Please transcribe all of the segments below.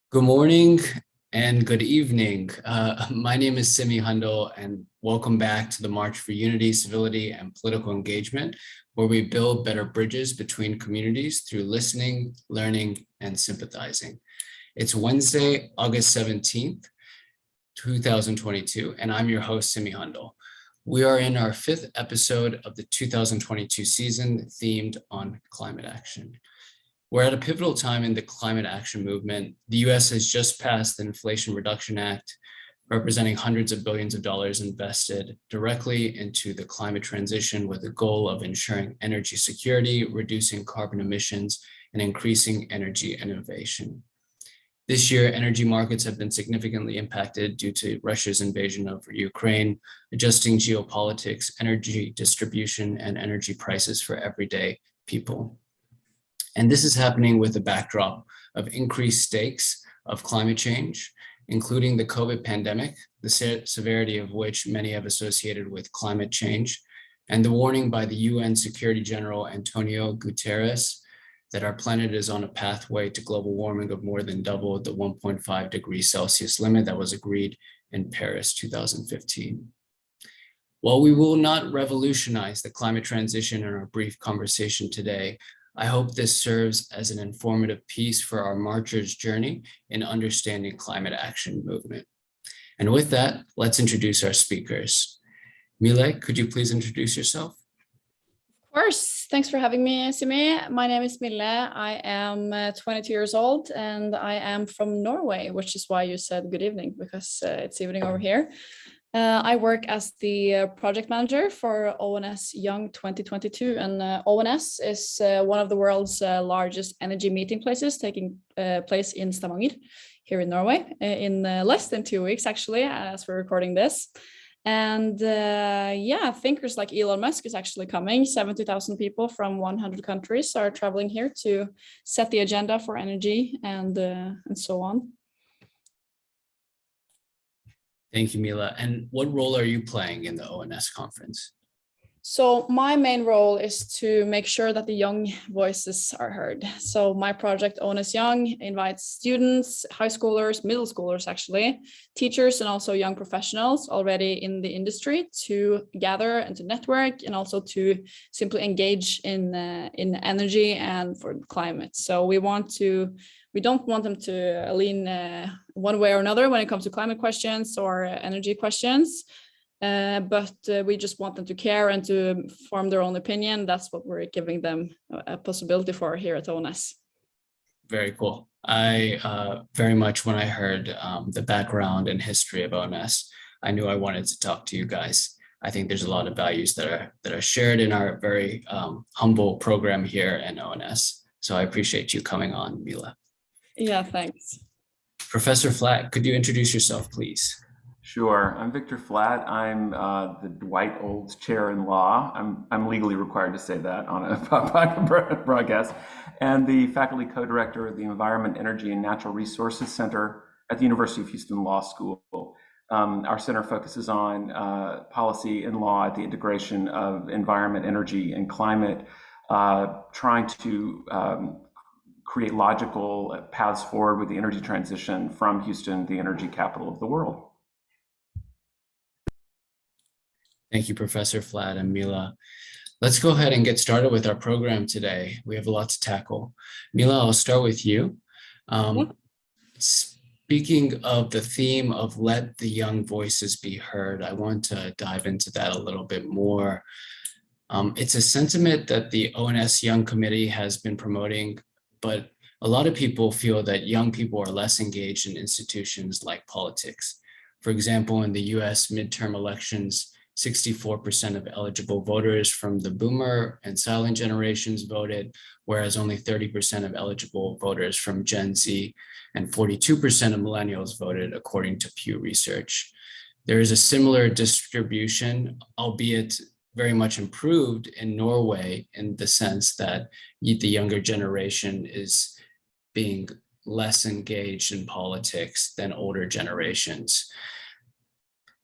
Good morning and good evening. My name is Simmy Hundal, and welcome back to the March for Unity, Civility, and Political Engagement, where we build better bridges between communities through listening, learning, and sympathizing. It's Wednesday, August 17th, 2022, and I'm your host, Simmy Hundal. We are in our fifth episode of the 2022 season themed on climate action. We're at a pivotal time in the climate action movement. The US has just passed the Inflation Reduction Act, representing hundreds of billions of dollars invested directly into the climate transition with the goal of ensuring energy security, reducing carbon emissions, and increasing energy innovation. This year, energy markets have been significantly impacted due to Russia's invasion of Ukraine, adjusting geopolitics, energy distribution, and energy prices for everyday people. And this is happening with the backdrop of increased stakes of climate change, including the COVID pandemic, the severity of which many have associated with climate change, and the warning by the UN Secretary General Antonio Guterres that our planet is on a pathway to global warming of more than double the 1.5 degrees Celsius limit that was agreed in Paris 2015. While we will not revolutionize the climate transition in our brief conversation today, I hope this serves as an informative piece for our marchers' journey in understanding climate action movement. And with that, let's introduce our speakers. Mille, could you please introduce yourself? Of course. Thanks for having me, Simmy. My name is Mille. I am 22 years old and I am from Norway, which is why you said good evening, because it's evening over here. I work as the project manager for ONS Young 2022, and ONS is one of the world's largest energy meeting places, taking place in Stavanger here in Norway in less than 2 weeks, actually, as we're recording this. And thinkers like Elon Musk is actually coming. 70,000 people from 100 countries are traveling here to set the agenda for energy and so on. Thank you, Mille. And what role are you playing in the ONS conference? So my main role is to make sure that the young voices are heard. So my project ONS Young invites students, high schoolers, middle schoolers actually, teachers, and also young professionals already in the industry to gather and to network, and also to simply engage in energy and for climate. So we don't want them to lean one way or another when it comes to climate questions or energy questions. But we just want them to care and to form their own opinion. That's what we're giving them a possibility for here at ONS. Very cool. I very much, when I heard the background and history of ONS, I knew I wanted to talk to you guys. I think there's a lot of values that are shared in our very humble program here in ONS. So I appreciate you coming on, Mille. Yeah, thanks. Professor Flatt, could you introduce yourself, please? Sure. I'm Victor Flatt. I'm the Dwight Olds Chair in Law. I'm legally required to say that on a broadcast, and the faculty co-director of the Environment, Energy, and Natural Resources Center at the University of Houston Law School. Our center focuses on policy and law at the integration of environment, energy, and climate, trying to create logical paths forward with the energy transition from Houston, the energy capital of the world. Thank you, Professor Flatt and Mille. Let's go ahead and get started with our program today. We have a lot to tackle. Mille, I'll start with you. Speaking of the theme of let the young voices be heard, I want to dive into that a little bit more. It's a sentiment that the ONS Young Committee has been promoting, but a lot of people feel that young people are less engaged in institutions like politics. For example, in the US midterm elections, 64% of eligible voters from the boomer and silent generations voted, whereas only 30% of eligible voters from Gen Z and 42% of millennials voted, according to Pew Research. There is a similar distribution, albeit very much improved in Norway, in the sense that the younger generation is being less engaged in politics than older generations.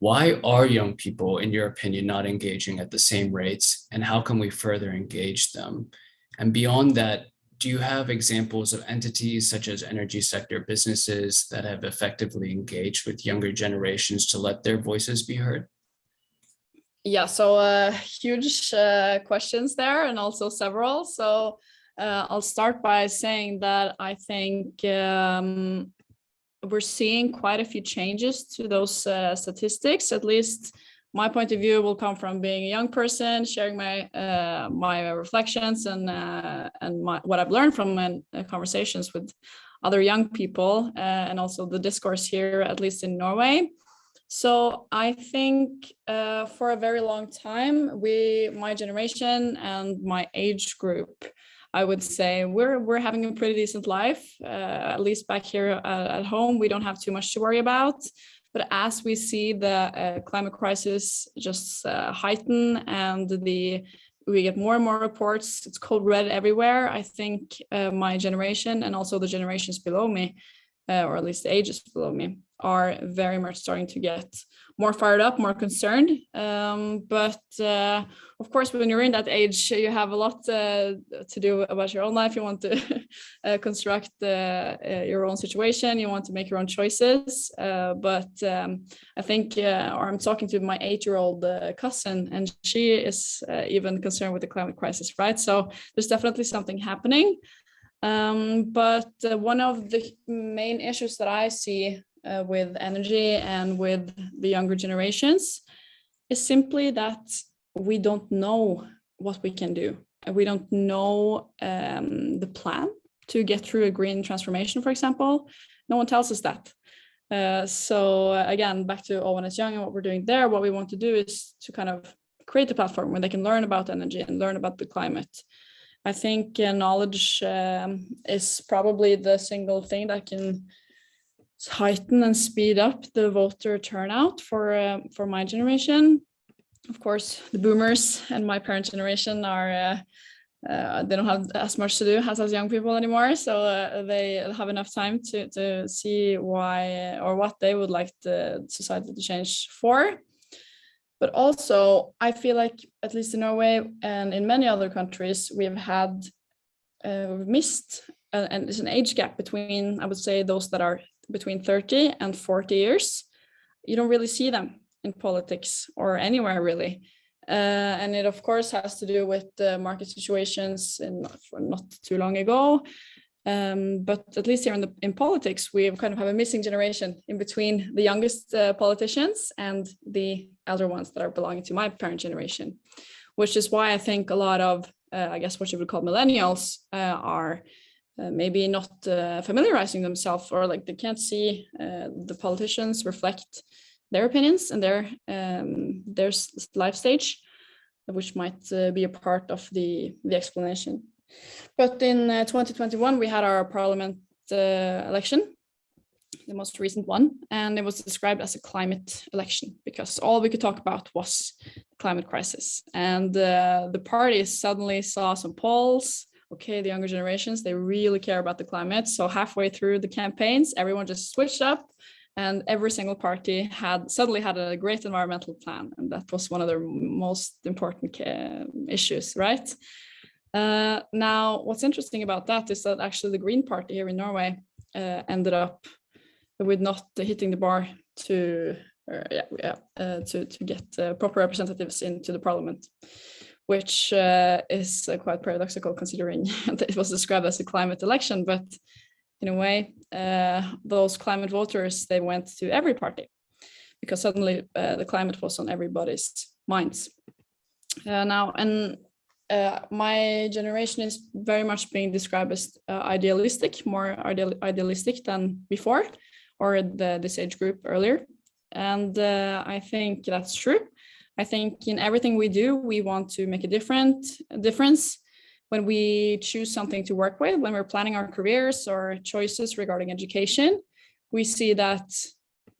Why are young people, in your opinion, not engaging at the same rates, and how can we further engage them? And beyond that, do you have examples of entities such as energy sector businesses that have effectively engaged with younger generations to let their voices be heard? Yeah, so huge questions there, and also several. So I'll start by saying that I think we're seeing quite a few changes to those statistics. At least my point of view will come from being a young person, sharing my my reflections and what I've learned from conversations with other young people, and also the discourse here, at least in Norway. So I think for a very long time, my generation and my age group, I would say we're having a pretty decent life. At least back here at home, we don't have too much to worry about. But as we see the climate crisis just heighten, and we get more and more reports, it's code red everywhere. I think my generation and also the generations below me, or at least the ages below me, are very much starting to get more fired up, more concerned. But of course, when you're in that age, you have a lot to do about your own life. You want to construct your own situation. You want to make your own choices. But I think, or I'm talking to my 8-year-old cousin, and she is even concerned with the climate crisis, right? So there's definitely something happening. But one of the main issues that I see with energy and with the younger generations is simply that we don't know what we can do. We don't know the plan to get through a green transformation, for example. No one tells us that. So again, back to Owen is Young and what we're doing there, what we want to do is to kind of create a platform where they can learn about energy and learn about the climate. I think knowledge is probably the single thing that can heighten and speed up the voter turnout for my generation. Of course, the boomers and my parents' generation are they don't have as much to do as young people anymore, so they have enough time to see why or what they would like the society to change for. But also, I feel like, at least in Norway and in many other countries, we've missed, and there's an age gap between, I would say, those that are between 30 and 40 years. You don't really see them in politics or anywhere really. And it, of course, has to do with the market situations for not too long ago. But at least here in politics, we kind of have a missing generation in between the youngest politicians and the elder ones that are belonging to my parent generation, which is why I think a lot of, I guess what you would call millennials are maybe not familiarizing themselves, or like they can't see the politicians reflect their opinions and their life stage, which might be a part of the explanation. But in 2021, we had our parliament election, the most recent one, and it was described as a climate election because all we could talk about was the climate crisis. And the parties suddenly saw some polls. Okay, the younger generations, they really care about the climate. So halfway through the campaigns, everyone just switched up, and every single party suddenly had a great environmental plan. And that was one of their most important issues, right? Now, what's interesting about that is that actually the Green Party here in Norway ended up with not hitting the bar to get proper representatives into the parliament, which is quite paradoxical considering that it was described as a climate election. But in a way, those climate voters, they went to every party because suddenly the climate was on everybody's minds. My generation is very much being described as idealistic, more idealistic than before, or this age group earlier. And I think that's true. I think in everything we do, we want to make a difference. When we choose something to work with, when we're planning our careers or choices regarding education, we see that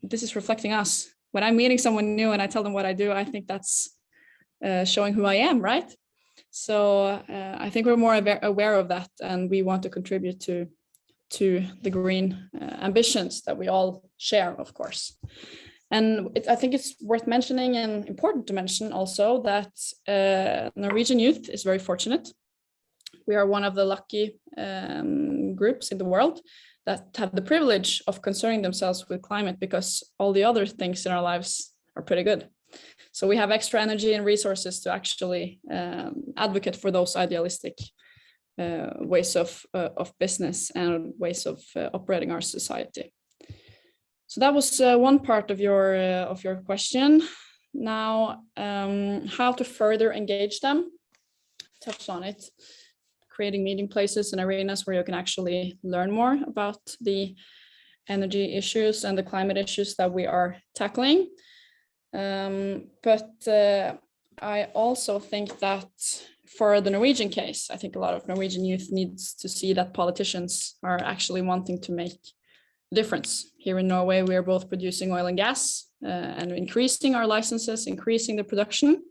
this is reflecting us. When I'm meeting someone new and I tell them what I do, I think that's showing who I am, right? So I think we're more aware of that, and we want to contribute to the green ambitions that we all share, of course. And I think it's worth mentioning and important to mention also that Norwegian youth is very fortunate. We are one of the lucky groups in the world that have the privilege of concerning themselves with climate, because all the other things in our lives are pretty good. So we have extra energy and resources to actually advocate for those idealistic ways of business and ways of operating our society. So that was one part of your question. Now, how to further engage them? Touched on it. Creating meeting places and arenas where you can actually learn more about the energy issues and the climate issues that we are tackling. But I also think that for the Norwegian case, I think a lot of Norwegian youth needs to see that politicians are actually wanting to make a difference. Here in Norway, we are both producing oil and gas and increasing our licenses, increasing the production.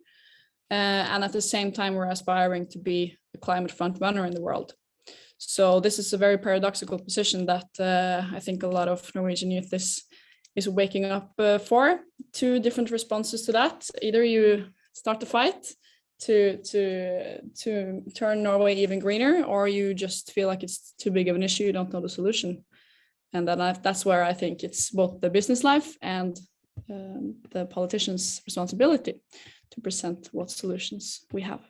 And at the same time, we're aspiring to be a climate front runner in the world. So this is a very paradoxical position that I think a lot of Norwegian youth is waking up for. Two different responses to that. Either you start the fight to turn Norway even greener, or you just feel like it's too big of an issue, you don't know the solution. And then that's where I think it's both the business life and the politicians' responsibility to present what solutions we have.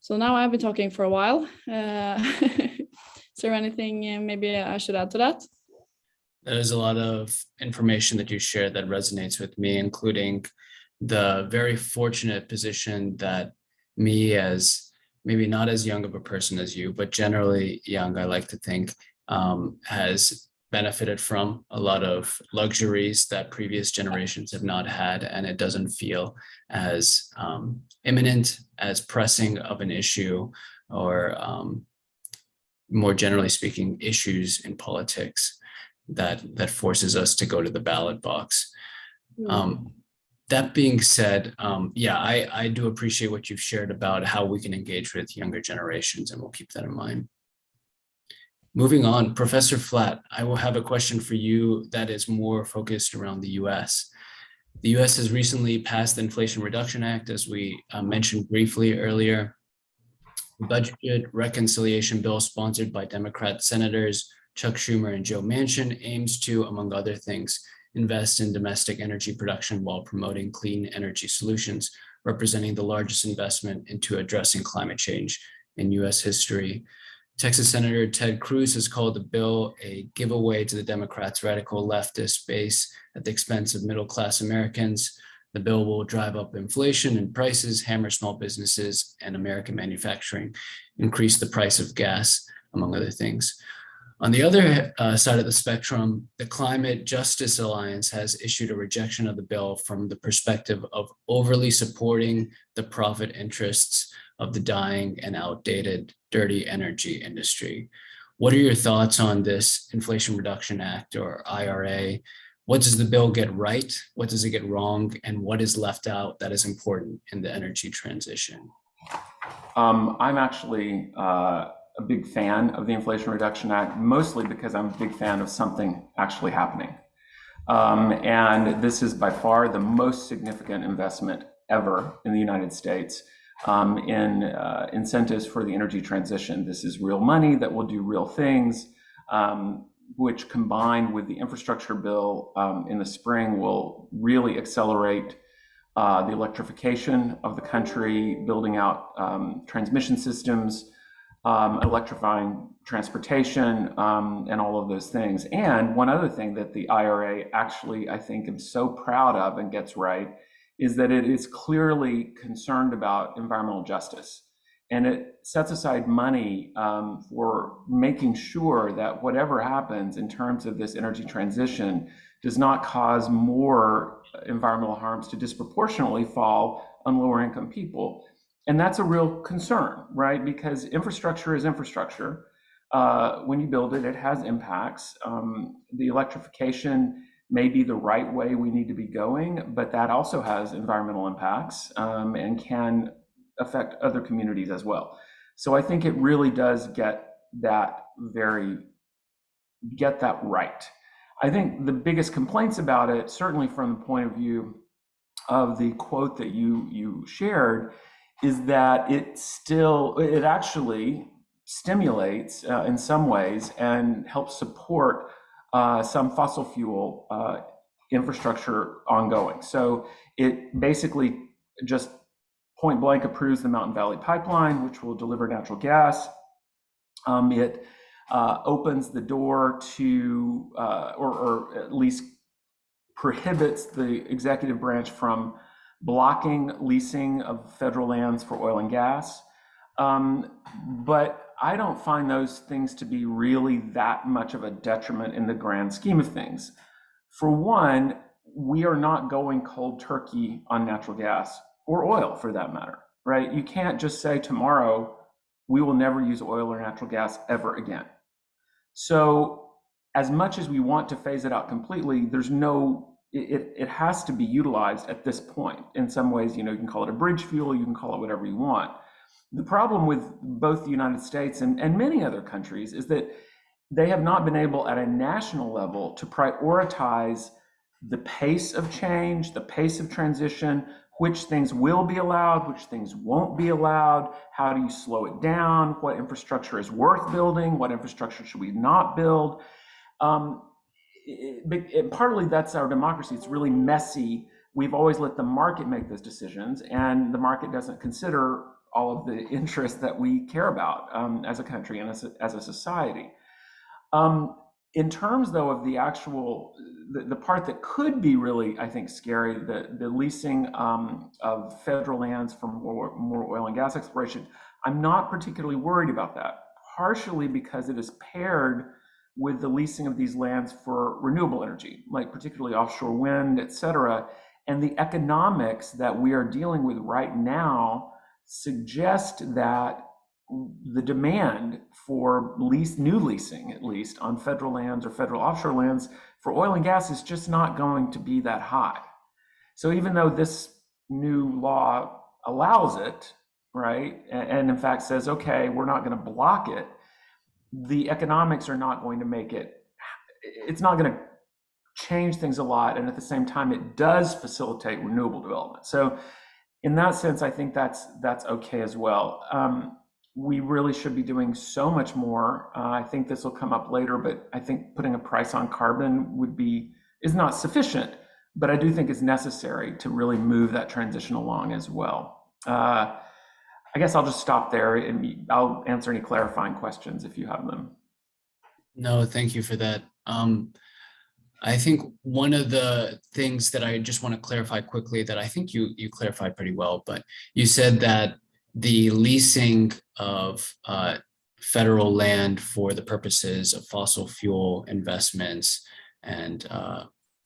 So now I've been talking for a while. Is there anything maybe I should add to that? There's a lot of information that you shared that resonates with me, including the very fortunate position that me, as maybe not as young of a person as you, but generally young, I like to think, has benefited from a lot of luxuries that previous generations have not had, and it doesn't feel as imminent, as pressing of an issue, or more generally speaking, issues in politics that forces us to go to the ballot box. That being said, yeah, I do appreciate what you've shared about how we can engage with younger generations, and we'll keep that in mind. Moving on, Professor Flatt, I will have a question for you that is more focused around the US. The US has recently passed the Inflation Reduction Act, as we mentioned briefly earlier. The budget reconciliation bill sponsored by Democrat Senators Chuck Schumer and Joe Manchin aims to, among other things, invest in domestic energy production while promoting clean energy solutions, representing the largest investment into addressing climate change in US history. Texas Senator Ted Cruz has called the bill a giveaway to the Democrats' radical leftist base at the expense of middle-class Americans. The bill will drive up inflation and prices, hammer small businesses and American manufacturing, increase the price of gas, among other things. On the other side of the spectrum, the Climate Justice Alliance has issued a rejection of the bill from the perspective of overly supporting the profit interests of the dying and outdated dirty energy industry. What are your thoughts on this Inflation Reduction Act, or IRA? What does the bill get right? What does it get wrong? And what is left out that is important in the energy transition? I'm actually a big fan of the Inflation Reduction Act, mostly because I'm a big fan of something actually happening. And this is by far the most significant investment ever in the United States in incentives for the energy transition. This is real money that will do real things, which combined with the infrastructure bill in the spring will really accelerate the electrification of the country, building out transmission systems, electrifying transportation, and all of those things. And one other thing that the IRA actually, I think, am so proud of and gets right is that it is clearly concerned about environmental justice. And it sets aside money for making sure that whatever happens in terms of this energy transition does not cause more environmental harms to disproportionately fall on lower income people. And that's a real concern, right? Because infrastructure is infrastructure. When you build it, it has impacts. The electrification may be the right way we need to be going, but that also has environmental impacts and can affect other communities as well. So I think it really does get that right. I think the biggest complaints about it, certainly from the point of view of the quote that you shared, is that it actually stimulates in some ways and helps support some fossil fuel infrastructure ongoing. So it basically just point blank approves the Mountain Valley Pipeline, which will deliver natural gas. It opens the door to, or at least prohibits the executive branch from blocking leasing of federal lands for oil and gas. But I don't find those things to be really that much of a detriment in the grand scheme of things. For one, we are not going cold turkey on natural gas or oil for that matter, right? You can't just say tomorrow, we will never use oil or natural gas ever again. So as much as we want to phase it out completely, it has to be utilized at this point. In some ways, you can call it a bridge fuel, you can call it whatever you want. The problem with both the United States and many other countries is that they have not been able at a national level to prioritize the pace of change, the pace of transition, which things will be allowed, which things won't be allowed, how do you slow it down, what infrastructure is worth building, what infrastructure should we not build. Partly that's our democracy. It's really messy. We've always let the market make those decisions, and the market doesn't consider all of the interests that we care about as a country and as a society. In terms, though, of the actual, the part that could be really, I think, scary, the leasing of federal lands for more oil and gas exploration, I'm not particularly worried about that, partially because it is paired with the leasing of these lands for renewable energy, like particularly offshore wind, et cetera. And the economics that we are dealing with right now suggest that the demand for new leasing, at least on federal lands or federal offshore lands for oil and gas, is just not going to be that high. So even though this new law allows it, right, and in fact says, okay, we're not going to block it, the economics are not going to make it's not going to change things a lot. And at the same time, it does facilitate renewable development. So in that sense, I think that's okay as well. We really should be doing so much more. I think this will come up later, but I think putting a price on carbon is not sufficient, but I do think it's necessary to really move that transition along as well. I guess I'll just stop there and I'll answer any clarifying questions if you have them. No, thank you for that. I think one of the things that I just want to clarify quickly that I think you clarified pretty well, but you said that the leasing of federal land for the purposes of fossil fuel investments and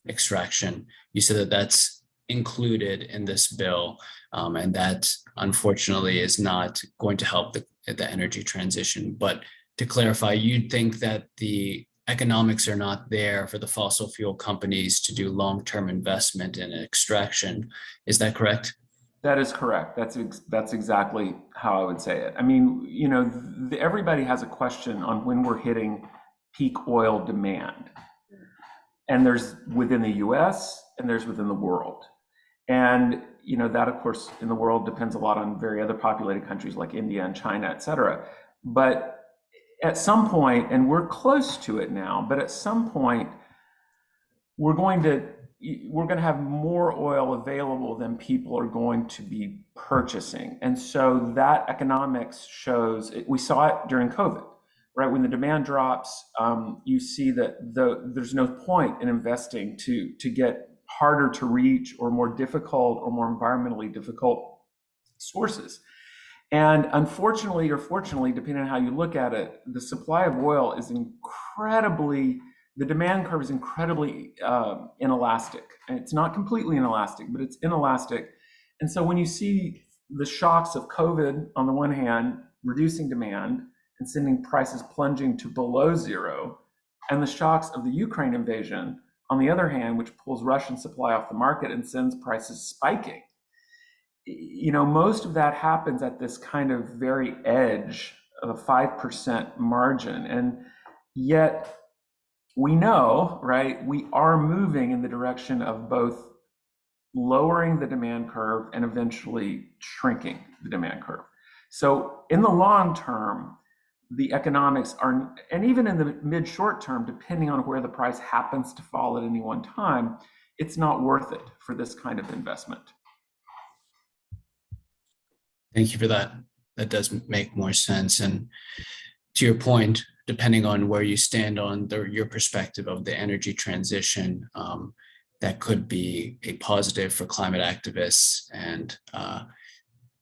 extraction, you said that that's included in this bill, and that unfortunately is not going to help the energy transition. But to clarify, you think that the economics are not there for the fossil fuel companies to do long-term investment in extraction. Is that correct? That is correct. That's exactly how I would say it. I mean, everybody has a question on when we're hitting peak oil demand. And there's within the US and there's within the world. And, that of course in the world depends a lot on very other populated countries like India and China, et cetera. But at some point, and we're close to it now, but at some point we're going to have more oil available than people are going to be purchasing. And so that economics shows, we saw it during COVID, right? When the demand drops, you see that there's no point in investing to get harder to reach or more difficult or more environmentally difficult sources. And unfortunately or fortunately, depending on how you look at it, the supply of oil is the demand curve is incredibly inelastic. And it's not completely inelastic, but it's inelastic. And so when you see the shocks of COVID on the one hand, reducing demand and sending prices plunging to below zero, and the shocks of the Ukraine invasion on the other hand, which pulls Russian supply off the market and sends prices spiking, most of that happens at this kind of very edge of a 5% margin. And yet we know, right, we are moving in the direction of both lowering the demand curve and eventually shrinking the demand curve. So in the long term, the economics are, and even in the mid-short term, depending on where the price happens to fall at any one time, it's not worth it for this kind of investment. Thank you for that. That does make more sense. And to your point, depending on where you stand on your perspective of the energy transition, that could be a positive for climate activists and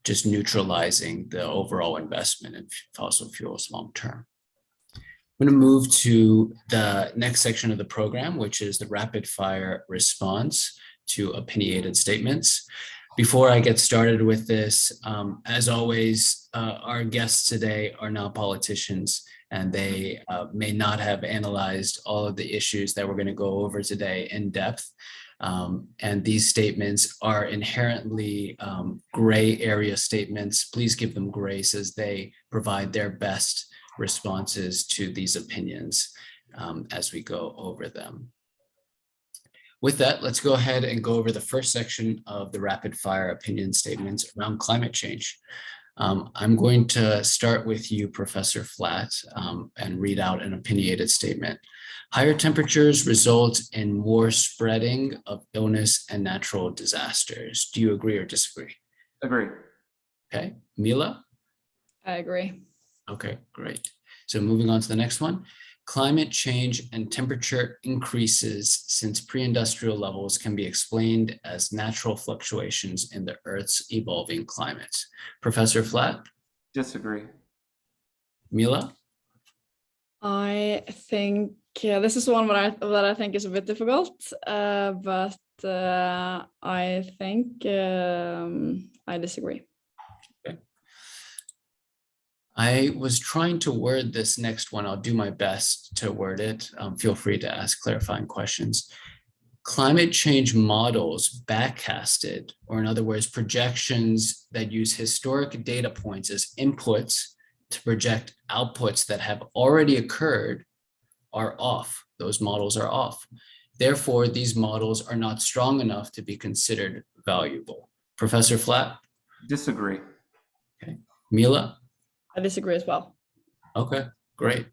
just neutralizing the overall investment in fossil fuels long term. I'm going to move to the next section of the program, which is the rapid fire response to opinionated statements. Before I get started with this, as always, our guests today are not politicians, and they may not have analyzed all of the issues that we're going to go over today in depth. And these statements are inherently gray area statements. Please give them grace as they provide their best responses to these opinions as we go over them. With that, let's go ahead and go over the first section of the rapid fire opinion statements around climate change. I'm going to start with you, Professor Flatt, and read out an opinionated statement. Higher temperatures result in more spreading of illness and natural disasters. Do you agree or disagree? Agree. Okay, Mille? I agree. Okay, great. So moving on to the next one. Climate change and temperature increases since pre-industrial levels can be explained as natural fluctuations in the Earth's evolving climate. Professor Flatt? Disagree. Mille? I think this is one that I think is a bit difficult, but I think I disagree. I was trying to word this next one. I'll do my best to word it. Feel free to ask clarifying questions. Climate change models backcasted, or in other words, projections that use historic data points as inputs to project outputs that have already occurred, are off. Those models are off. Therefore, these models are not strong enough to be considered valuable. Professor Flatt? Disagree. Okay. Mille? I disagree as well. Okay, great.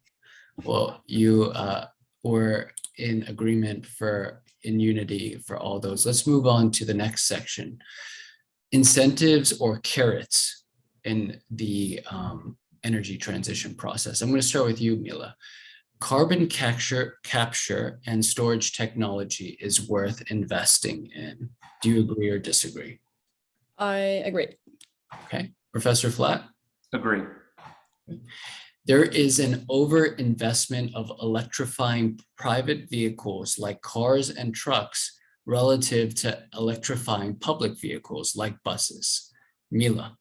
Well, you were in agreement in unity for all those. Let's move on to the next section. Incentives or carrots in the energy transition process. I'm going to start with you, Mille. Carbon capture and storage technology is worth investing in. Do you agree or disagree? I agree. Okay, Professor Flatt? Agree. There is an overinvestment of electrifying private vehicles like cars and trucks relative to electrifying public vehicles like buses. Mille?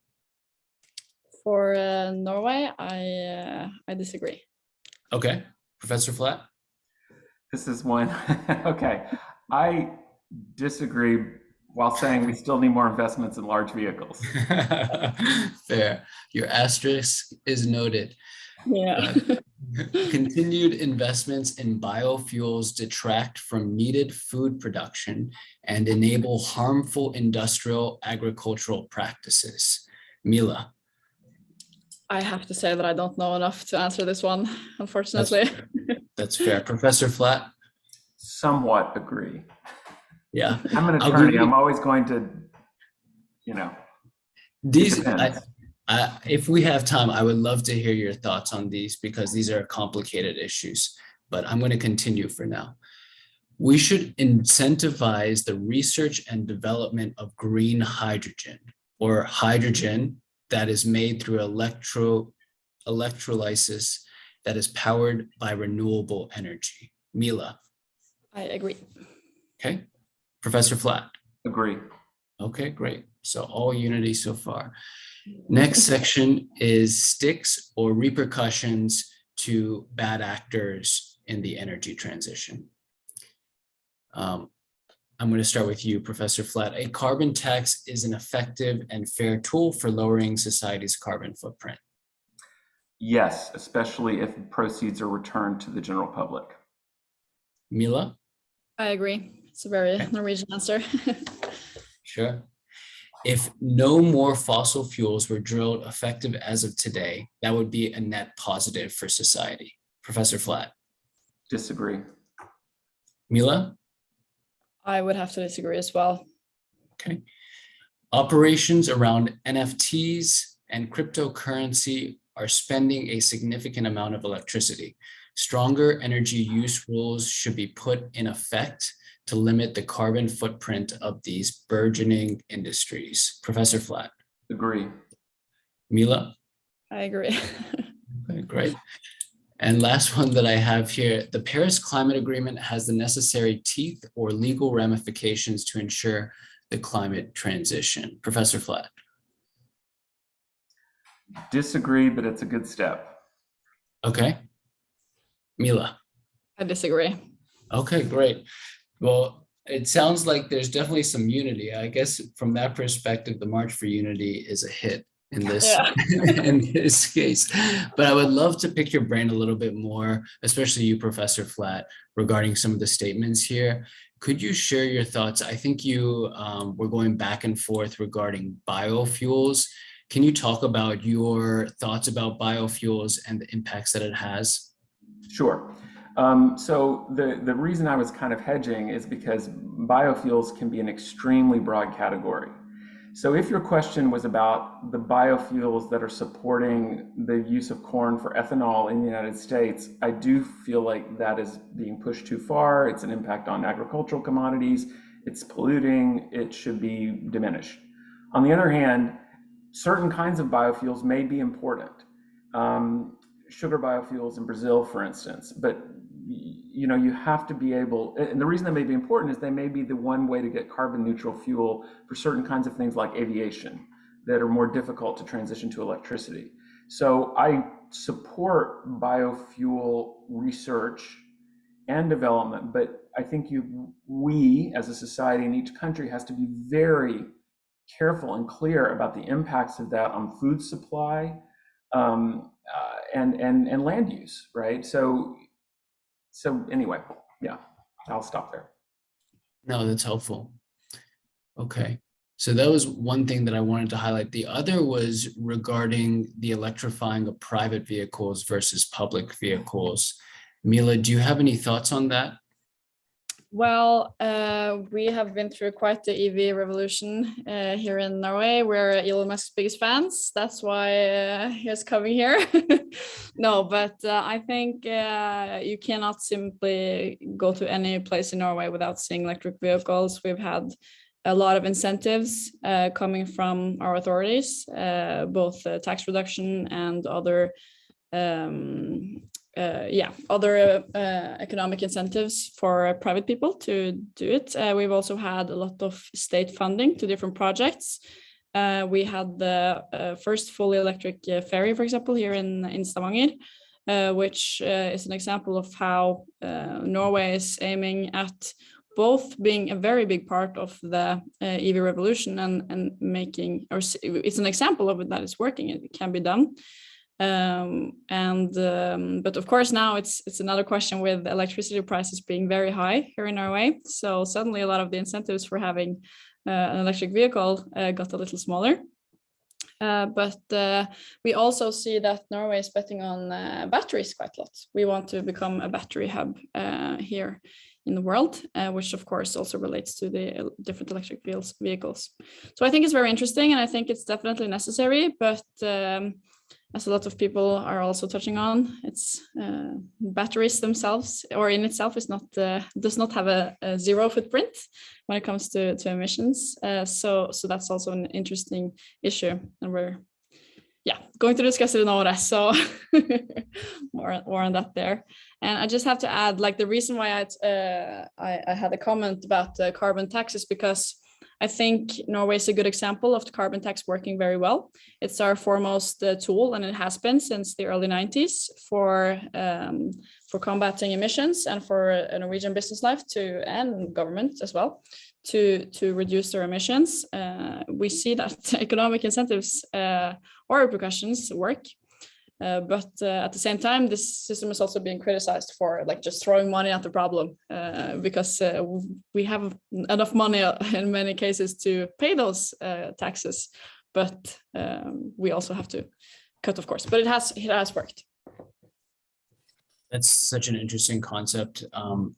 For Norway, I disagree. Okay, Professor Flatt? This is one. Okay, I disagree while saying we still need more investments in large vehicles. Fair. Your asterisk is noted. Yeah. Continued investments in biofuels detract from needed food production and enable harmful industrial agricultural practices. Mille? I have to say that I don't know enough to answer this one, unfortunately. That's fair. Professor Flatt? Somewhat agree. Yeah. I'm an attorney. I'm always going to, These, if we have time, I would love to hear your thoughts on these because these are complicated issues, but I'm going to continue for now. We should incentivize the research and development of green hydrogen, or hydrogen that is made through electrolysis that is powered by renewable energy. Mille? I agree. Okay. Professor Flatt? Agree. Okay, great. So all unity so far. Next section is sticks or repercussions to bad actors in the energy transition. I'm going to start with you, Professor Flatt. A carbon tax is an effective and fair tool for lowering society's carbon footprint. Yes, especially if proceeds are returned to the general public. Mille? I agree. It's a very Norwegian answer. Sure. If no more fossil fuels were drilled effective as of today, that would be a net positive for society. Professor Flatt. Disagree. Mille? I would have to disagree as well. Okay. Operations around NFTs and cryptocurrency are spending a significant amount of electricity. Stronger energy use rules should be put in effect to limit the carbon footprint of these burgeoning industries. Professor Flatt. Agree. Mille? I agree. Okay, great. And last one that I have here, the Paris Climate Agreement has the necessary teeth or legal ramifications to ensure the climate transition. Professor Flatt. Disagree, but it's a good step. Okay. Mille. I disagree. Okay, great. Well, it sounds like there's definitely some unity. I guess from that perspective, the March for Unity is a hit in this in this case. But I would love to pick your brain a little bit more, especially you, Professor Flatt, regarding some of the statements here. Could you share your thoughts? I think you were going back and forth regarding biofuels. Can you talk about your thoughts about biofuels and the impacts that it has? Sure. So the reason I was kind of hedging is because biofuels can be an extremely broad category. So if your question was about the biofuels that are supporting the use of corn for ethanol in the United States, I do feel like that is being pushed too far. It's an impact on agricultural commodities. It's polluting. It should be diminished. On the other hand, certain kinds of biofuels may be important. Sugar biofuels in Brazil, for instance, but you have to be able, and the reason they may be important is they may be the one way to get carbon neutral fuel for certain kinds of things like aviation that are more difficult to transition to electricity. So I support biofuel research and development, but I think we as a society in each country has to be very careful and clear about the impacts of that on food supply and land use, right? So anyway, yeah, I'll stop there. No, that's helpful. Okay. So that was one thing that I wanted to highlight. The other was regarding the electrifying of private vehicles versus public vehicles. Mille, do you have any thoughts on that? Well, we have been through quite the EV revolution here in Norway. We're Elon Musk's biggest fans. That's why he's coming here. No, but I think you cannot simply go to any place in Norway without seeing electric vehicles. We've had a lot of incentives coming from our authorities, both tax reduction and other economic incentives for private people to do it. We've also had a lot of state funding to different projects. We had the first fully electric ferry, for example, here in Stavanger, which is an example of how Norway is aiming at both being a very big part of the EV revolution and making, or it's an example of it that is working. It can be done. But of course now it's another question with electricity prices being very high here in Norway. So suddenly a lot of the incentives for having an electric vehicle got a little smaller. But we also see that Norway is betting on batteries quite a lot. We want to become a battery hub here in the world, which of course also relates to the different electric vehicles. So I think it's very interesting, and I think it's definitely necessary, but as a lot of people are also touching on, it's batteries themselves or in itself is not does not have a zero footprint when it comes to emissions. So that's also an interesting issue, and we're going to discuss it in Åre. So more on that there. And I just have to add, like, the reason why I had a comment about the carbon tax is because I think Norway is a good example of the carbon tax working very well. It's our foremost tool, and it has been since the early 90s for combating emissions and for a Norwegian business life and government as well to reduce their emissions. We see that economic incentives or repercussions work. But at the same time, this system is also being criticized for like just throwing money at the problem, because we have enough money in many cases to pay those taxes, but we also have to cut, of course. But it has worked. That's such an interesting concept.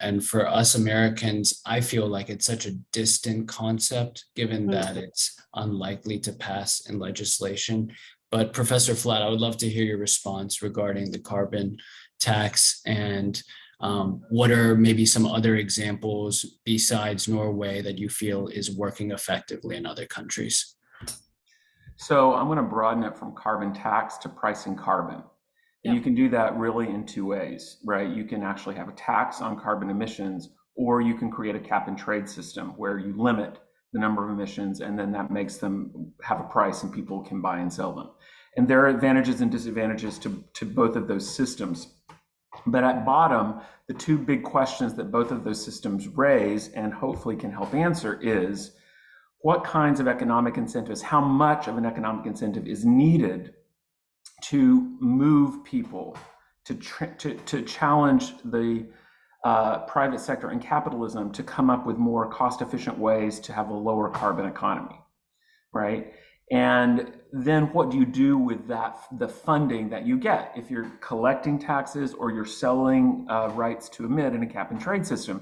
And for us Americans, I feel like it's such a distant concept, given that it's unlikely to pass in legislation. But Professor Flatt, I would love to hear your response regarding the carbon tax, and what are maybe some other examples besides Norway that you feel is working effectively in other countries? So I'm going to broaden it from carbon tax to pricing carbon. And you can do that really in two ways, right? You can actually have a tax on carbon emissions, or you can create a cap and trade system where you limit the number of emissions, and then that makes them have a price and people can buy and sell them. And there are advantages and disadvantages to both of those systems. But at bottom, the two big questions that both of those systems raise and hopefully can help answer is, what kinds of economic incentives, how much of an economic incentive is needed to move people, to challenge the private sector and capitalism to come up with more cost-efficient ways to have a lower carbon economy, right? And then what do you do with that, the funding that you get if you're collecting taxes or you're selling rights to emit in a cap and trade system?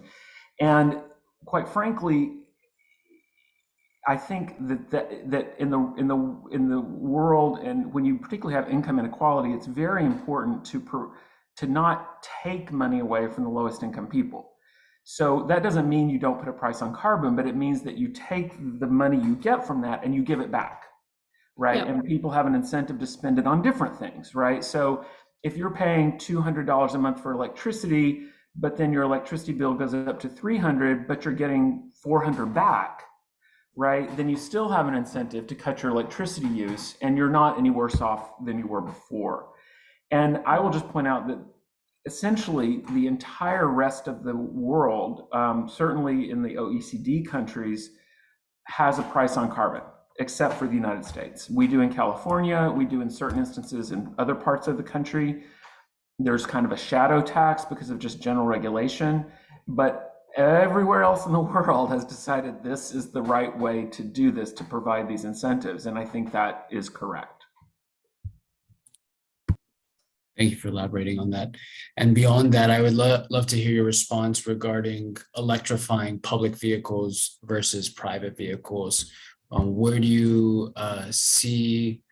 And quite frankly, I think that in the world, and when you particularly have income inequality, it's very important to not take money away from the lowest income people. So that doesn't mean you don't put a price on carbon, but it means that you take the money you get from that and you give it back, right? And people have an incentive to spend it on different things, right? So if you're paying $200 a month for electricity, but then your electricity bill goes up to $300, but you're getting $400 back, right? Then you still have an incentive to cut your electricity use, and you're not any worse off than you were before. And I will just point out that essentially the entire rest of the world, certainly in the OECD countries, has a price on carbon, except for the United States. We do in California, we do in certain instances in other parts of the country. There's kind of a shadow tax because of just general regulation, but everywhere else in the world has decided this is the right way to do this, to provide these incentives. And I think that is correct. Thank you for elaborating on that. And beyond that, I would love to hear your response regarding electrifying public vehicles versus private vehicles. Where do you see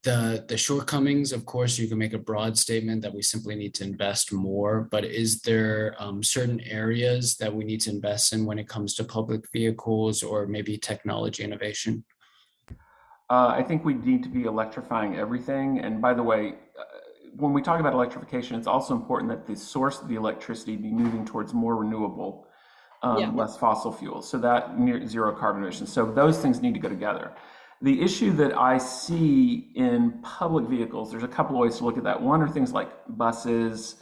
the shortcomings? Of course, you can make a broad statement that we simply need to invest more, but is there certain areas that we need to invest in when it comes to public vehicles or maybe technology innovation? I think we need to be electrifying everything. And by the way, when we talk about electrification, it's also important that the source of the electricity be moving towards more renewable, less fossil fuels, so that near zero carbon emissions. So those things need to go together. The issue that I see in public vehicles, there's a couple of ways to look at that. One are things like buses,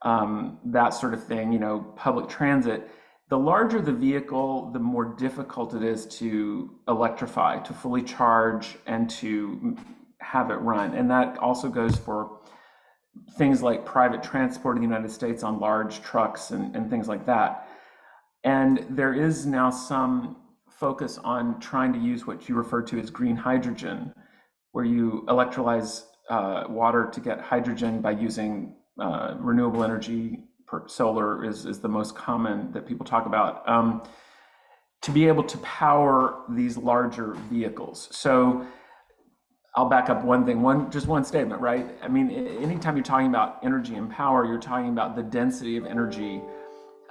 that sort of thing, public transit. The larger the vehicle, the more difficult it is to electrify, to fully charge, and to have it run. And that also goes for things like private transport in the United States on large trucks and things like that. And there is now some focus on trying to use what you refer to as green hydrogen, where you electrolyze water to get hydrogen by using renewable energy. Solar is the most common that people talk about, to be able to power these larger vehicles. So I'll back up one thing, just one statement, right? I mean, anytime you're talking about energy and power, you're talking about the density of energy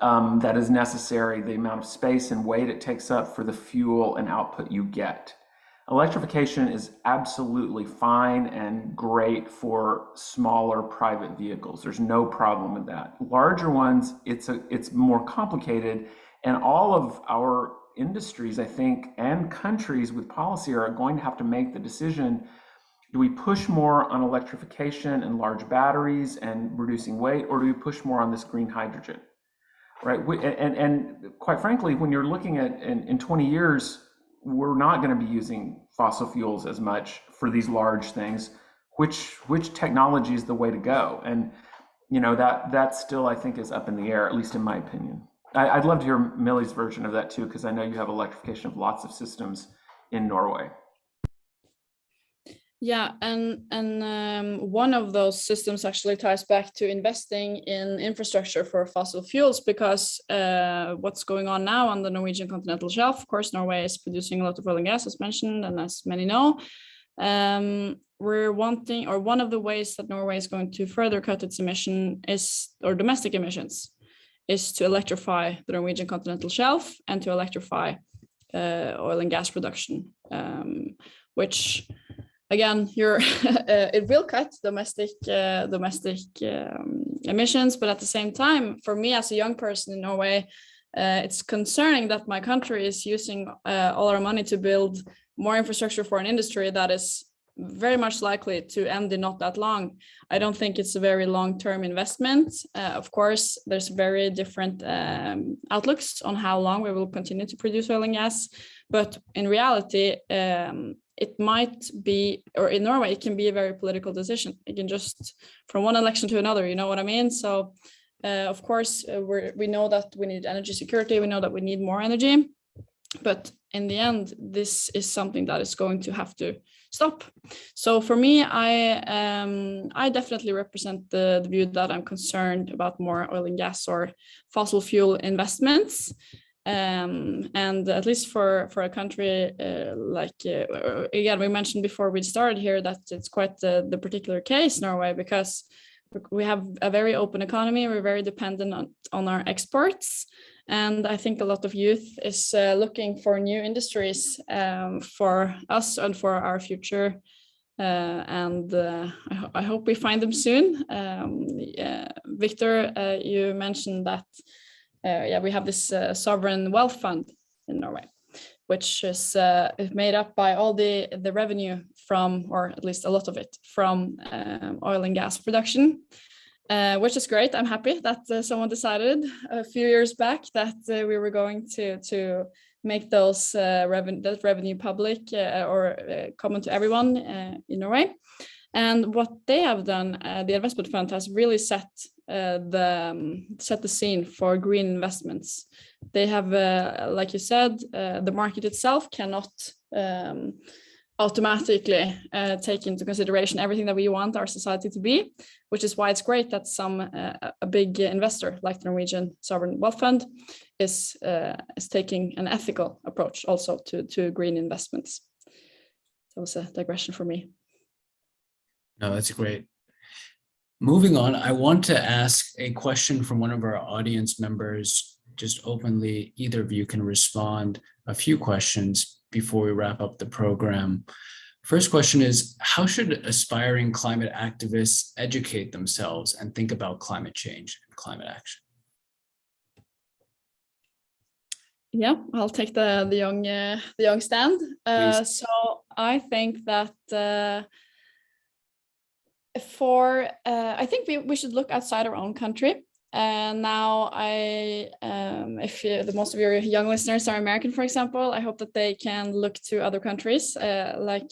that is necessary, the amount of space and weight it takes up for the fuel and output you get. Electrification is absolutely fine and great for smaller private vehicles. There's no problem with that. Larger ones, it's more complicated, and all of our industries, I think, and countries with policy are going to have to make the decision: do we push more on electrification and large batteries and reducing weight, or do we push more on this green hydrogen? Right, and quite frankly, when you're looking at in 20 years, we're not going to be using fossil fuels as much for these large things. which technology is the way to go? And that still, I think, is up in the air, at least in my opinion. I'd love to hear Mille's version of that too, because I know you have electrification of lots of systems in Norway. Yeah, and one of those systems actually ties back to investing in infrastructure for fossil fuels, because what's going on now on the Norwegian continental shelf, of course, Norway is producing a lot of oil and gas, as mentioned, and as many know. We're wanting, or one of the ways that Norway is going to further cut its emission is, or domestic emissions, is to electrify the Norwegian continental shelf and to electrify oil and gas production, which, again, it will cut domestic emissions, but at the same time, for me as a young person in Norway, it's concerning that my country is using all our money to build more infrastructure for an industry that is very much likely to end in not that long. I don't think it's a very long-term investment. Of course, there's very different outlooks on how long we will continue to produce oil and gas, but in reality, it might be, or in Norway, it can be a very political decision. It can just, from one election to another, you know what I mean? So, of course, we know that we need energy security. We know that we need more energy, but in the end, this is something that is going to have to stop. So for me, I definitely represent the view that I'm concerned about more oil and gas or fossil fuel investments. And at least for a country again, we mentioned before we started here that it's quite the particular case, Norway, because we have a very open economy. We're very dependent on our exports. And I think a lot of youth is looking for new industries for us and for our future. I hope we find them soon. Victor, you mentioned that we have this sovereign wealth fund in Norway, which is made up by all the revenue from, or at least a lot of it, from oil and gas production. Which is great. I'm happy that someone decided a few years back that we were going to make those that revenue public or common to everyone in Norway. And what they have done, the investment fund has really set the scene for green investments. They have, like you said, the market itself cannot automatically take into consideration everything that we want our society to be, which is why it's great that a big investor like the Norwegian Sovereign Wealth Fund is taking an ethical approach also to green investments. That was a digression for me. No, that's great. Moving on, I want to ask a question from one of our audience members, just openly. Either of you can respond a few questions before we wrap up the program. First question is, how should aspiring climate activists educate themselves and think about climate change and climate action? Yeah, I'll take the young stand. So I think that I think we should look outside our own country. And now if most of your young listeners are American, for example, I hope that they can look to other countries. Like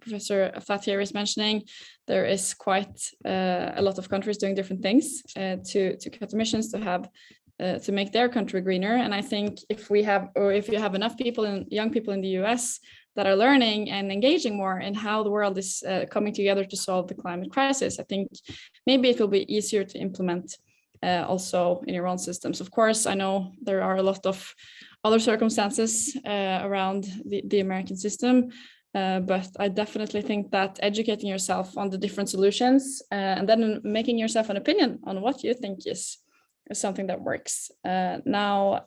Professor Flatt here is mentioning, there is quite a lot of countries doing different things to cut emissions, to make their country greener. And I think if you have enough young people in the US that are learning and engaging more in how the world is coming together to solve the climate crisis, I think maybe it will be easier to implement also in your own systems. Of course, I know there are a lot of other circumstances around the American system, but I definitely think that educating yourself on the different solutions and then making yourself an opinion on what you think is something that works. Now,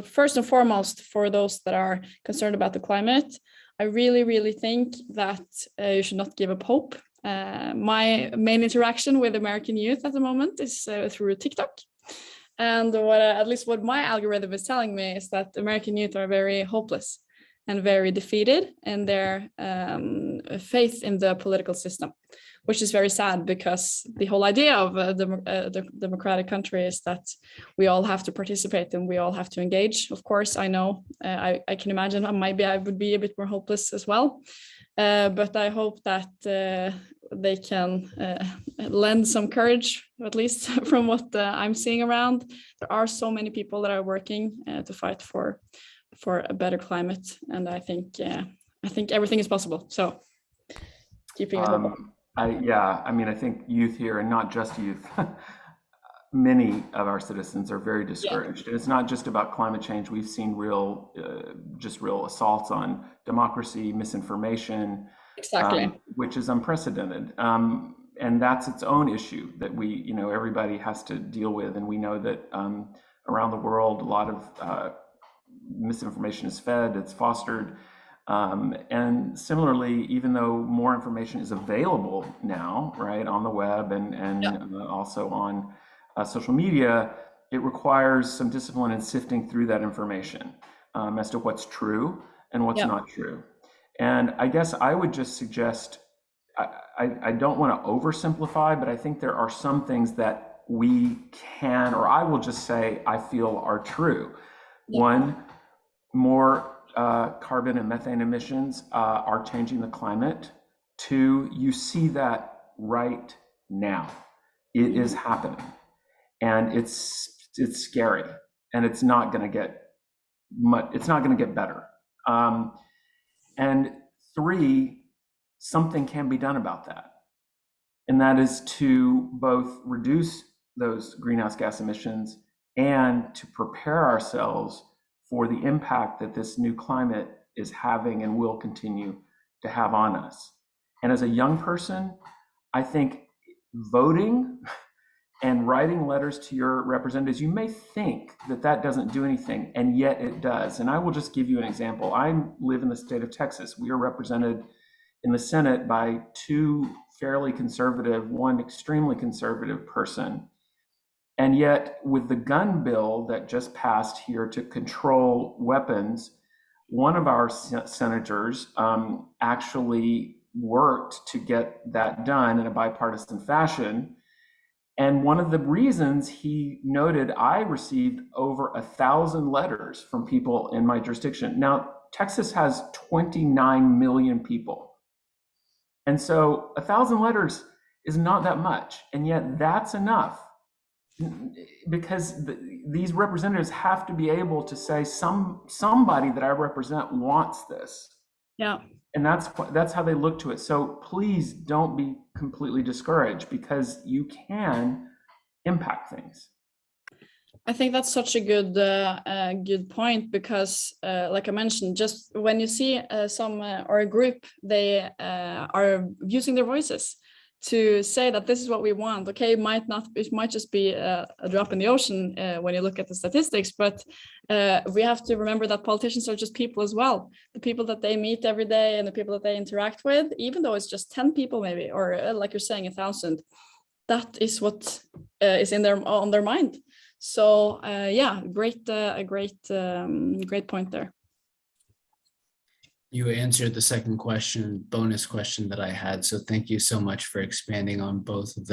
first and foremost, for those that are concerned about the climate, I really, really think that you should not give up hope. My main interaction with American youth at the moment is through TikTok. And at least what my algorithm is telling me is that American youth are very hopeless and very defeated in their faith in the political system, which is very sad, because the whole idea of the democratic country is that we all have to participate and we all have to engage. Of course, I know, I can imagine maybe I would be a bit more hopeless as well. but I hope that they can lend some courage, at least from what I'm seeing around. There are so many people that are working to fight for a better climate, and I think everything is possible. So keeping it up. I think youth here, and not just youth, many of our citizens are very discouraged. And it's not just about climate change. We've seen real assaults on democracy, misinformation, Exactly. which is unprecedented. And that's its own issue that everybody has to deal with. And we know that around the world, a lot of misinformation is fed, it's fostered. And similarly, even though more information is available now, right, on the web and also on social media, it requires some discipline in sifting through that information as to what's true and what's not true. And I guess I would just suggest, I don't want to oversimplify, but I think there are some things that we can, or I will just say, I feel are true. One, more carbon and methane emissions are changing the climate. Two, you see that right now. It is happening, and it's scary, and it's not going to get much. It's not going to get better. And three, something can be done about that, and that is to both reduce those greenhouse gas emissions and to prepare ourselves for the impact that this new climate is having and will continue to have on us. And as a young person, I think voting and writing letters to your representatives, you may think that that doesn't do anything, and yet it does. And I will just give you an example. I live in the state of Texas. We are represented in the Senate by two fairly conservative, one extremely conservative person. And yet, with the gun bill that just passed here to control weapons, one of our senators actually worked to get that done in a bipartisan fashion. And one of the reasons he noted, I received over 1,000 letters from people in my jurisdiction. Now, Texas has 29 million people. And so 1,000 letters is not that much. And yet that's enough, because these representatives have to be able to say somebody that I represent wants this. Yeah. And that's how they look to it. So please don't be completely discouraged, because you can impact things. I think that's such a good point, because like I mentioned, just when you see some or a group, they are using their voices to say that this is what we want. Okay, it might just be a drop in the ocean when you look at the statistics, but we have to remember that politicians are just people as well. The people that they meet every day and the people that they interact with, even though it's just 10 people maybe, or like you're saying, 1,000, that is what is on their mind. So great point there. You answered the second bonus question that I had. So thank you so much for expanding on both of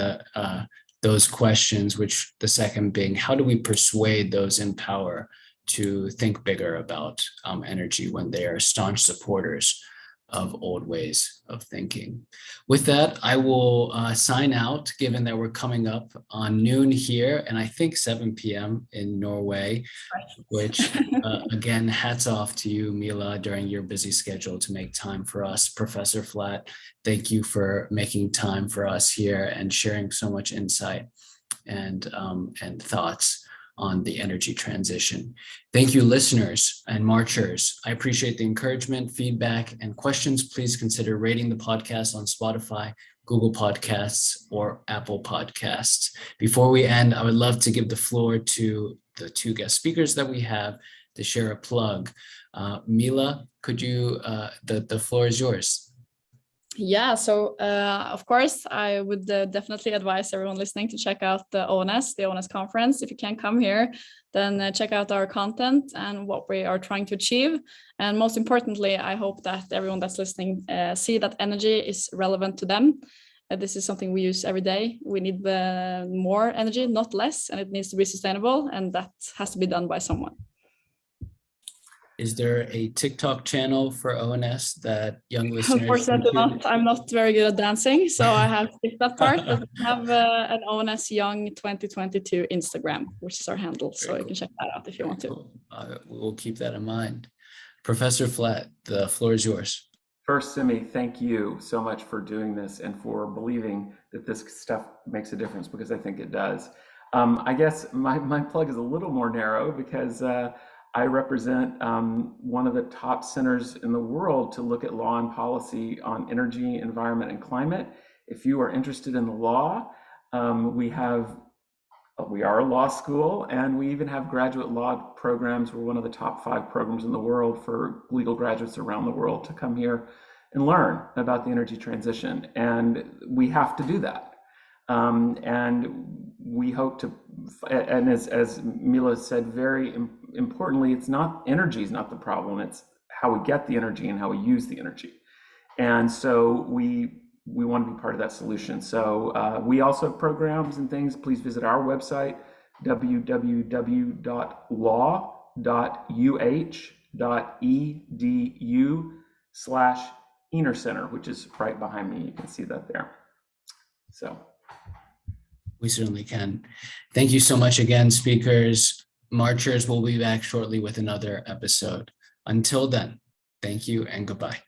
those questions, which the second being, how do we persuade those in power to think bigger about energy when they are staunch supporters of old ways of thinking? With that, I will sign out, given that we're coming up on noon here and I think 7 p.m. in Norway, which again, hats off to you, Mille, during your busy schedule to make time for us. Professor Flatt, thank you for making time for us here and sharing so much insight and thoughts on the energy transition. Thank you, listeners and marchers. I appreciate the encouragement, feedback, and questions. Please consider rating the podcast on Spotify, Google Podcasts, or Apple Podcasts. Before we end, I would love to give the floor to the two guest speakers that we have to share a plug. Mille, could you, the floor is yours. Yeah, so of course, I would definitely advise everyone listening to check out the ONS conference. If you can't come here, then check out our content and what we are trying to achieve. And most importantly, I hope that everyone that's listening see that energy is relevant to them. This is something we use every day. We need more energy, not less, and it needs to be sustainable, and that has to be done by someone. Is there a TikTok channel for ONS that young listeners? Unfortunately not. I'm not very good at dancing, so I have skipped that part, but we have an ONS Young 2022 Instagram, which is our handle. So you can check that out if you want to. Cool. We'll keep that in mind. Professor Flatt, the floor is yours. First, Simmy, thank you so much for doing this and for believing that this stuff makes a difference, because I think it does. I guess my plug is a little more narrow because I represent one of the top centers in the world to look at law and policy on energy, environment, and climate. If you are interested in the law, we are a law school, and we even have graduate law programs. We're one of the top 5 programs in the world for legal graduates around the world to come here and learn about the energy transition. And we have to do that. And we hope to, and as Mille said, very importantly, it's not, energy is not the problem, it's how we get the energy and how we use the energy. And so we want to be part of that solution. So we also have programs and things. Please visit our website, www.law.uh.edu/Ener Center, which is right behind me. You can see that there. So. We certainly can. Thank you so much again, speakers. Marchers will be back shortly with another episode. Until then, thank you and goodbye.